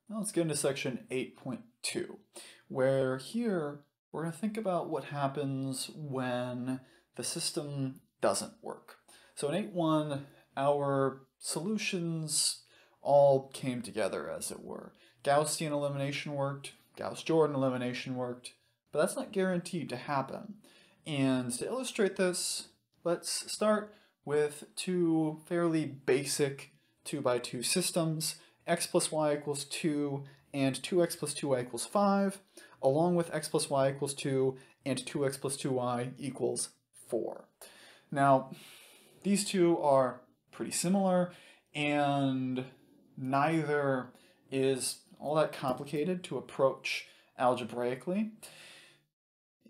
Now let's get into section 8.2, where here we're going to think about what happens when the system doesn't work. So in 8.1, our solutions all came together, as it were. Gaussian elimination worked, Gauss-Jordan elimination worked, but that's not guaranteed to happen. And to illustrate this, let's start with two fairly basic 2x2 systems, x plus y equals 2 and 2x plus 2y equals 5, along with x plus y equals 2 and 2x plus 2y equals 4. Now, these two are pretty similar, and neither is all that complicated to approach algebraically.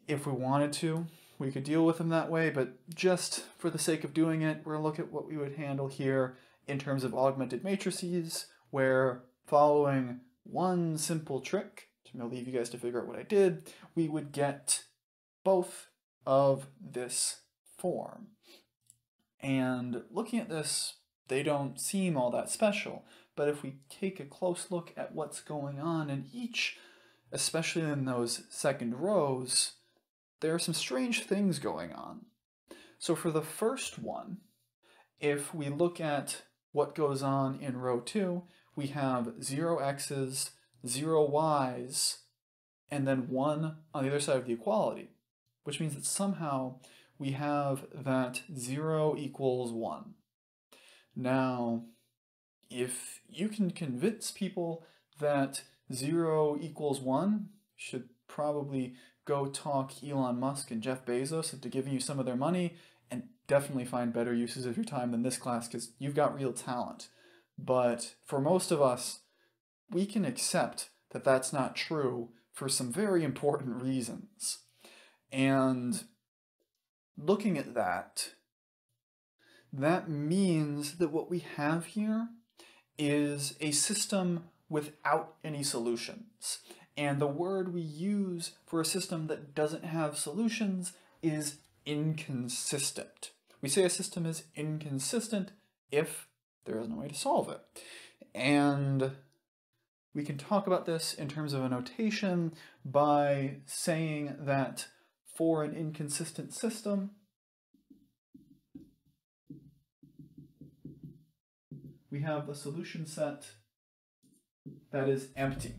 If we wanted to, we could deal with them that way, but just for the sake of doing it, we're going to look at what we would handle here in terms of augmented matrices, where following one simple trick, which I'm going to leave you guys to figure out what I did, we would get both of this form. And looking at this, they don't seem all that special, but if we take a close look at what's going on in each, especially in those second rows, there are some strange things going on. So for the first one, if we look at what goes on in row 2, we have 0 x's, 0 y's, and then 1 on the other side of the equality, which means that somehow we have that 0 equals 1. Now, if you can convince people that 0 equals 1, you should probably go talk Elon Musk and Jeff Bezos into giving you some of their money, and definitely find better uses of your time than this class because you've got real talent. But for most of us, we can accept that that's not true for some very important reasons. And looking at that, that means that what we have here is a system without any solutions. And the word we use for a system that doesn't have solutions is inconsistent. We say a system is inconsistent if there is no way to solve it. And we can talk about this in terms of a notation by saying that for an inconsistent system, we have a solution set that is empty.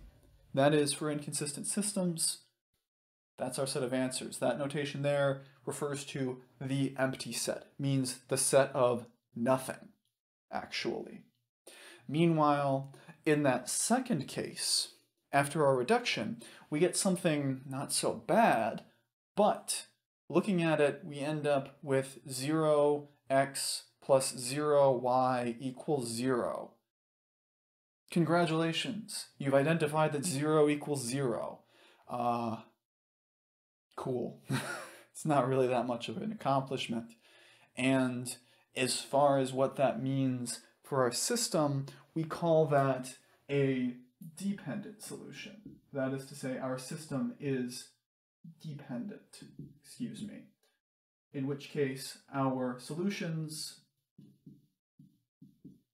That is, for inconsistent systems, that's our set of answers. That notation there refers to the empty set, means the set of nothing, actually. Meanwhile, in that second case, after our reduction, we get something not so bad, but looking at it, we end up with 0x plus 0y equals 0. Congratulations, you've identified that 0 equals 0. Cool. It's not really that much of an accomplishment. And as far as what that means for our system, we call that a dependent solution. That is to say, our system is dependent, in which case our solutions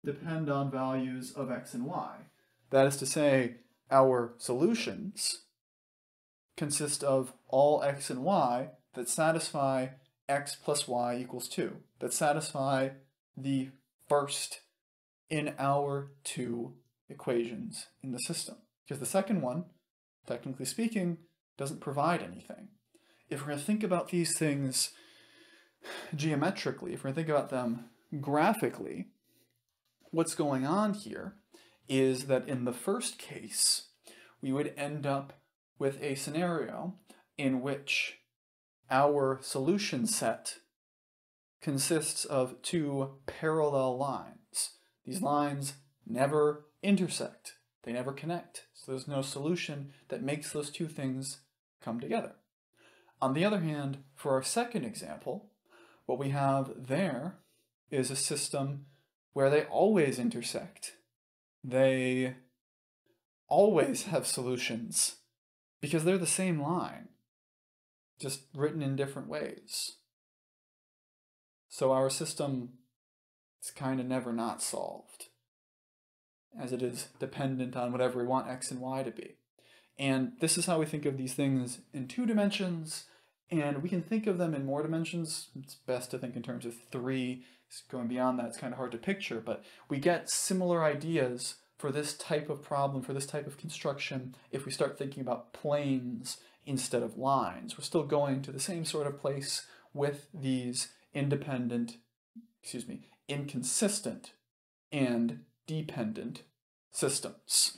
depend on values of x and y. That is to say, our solutions consist of all x and y that satisfy x plus y equals 2, that satisfy the first in our two equations in the system. Because the second one, technically speaking, doesn't provide anything. If we're going to think about these things geometrically, if we're going to think about them graphically, what's going on here is that in the first case, we would end up with a scenario in which our solution set consists of two parallel lines. These lines never intersect. They never connect. So there's no solution that makes those two things come together. On the other hand, for our second example, what we have there is a system where they always intersect. They always have solutions because they're the same line, just written in different ways. So our system is kind of never not solved. as it is dependent on whatever we want x and y to be. And this is how we think of these things in 2 dimensions, and we can think of them in more dimensions. It's best to think in terms of 3. Going beyond that, it's kind of hard to picture, but we get similar ideas for this type of problem, for this type of construction, if we start thinking about planes instead of lines. We're still going to the same sort of place with these inconsistent and dependent systems.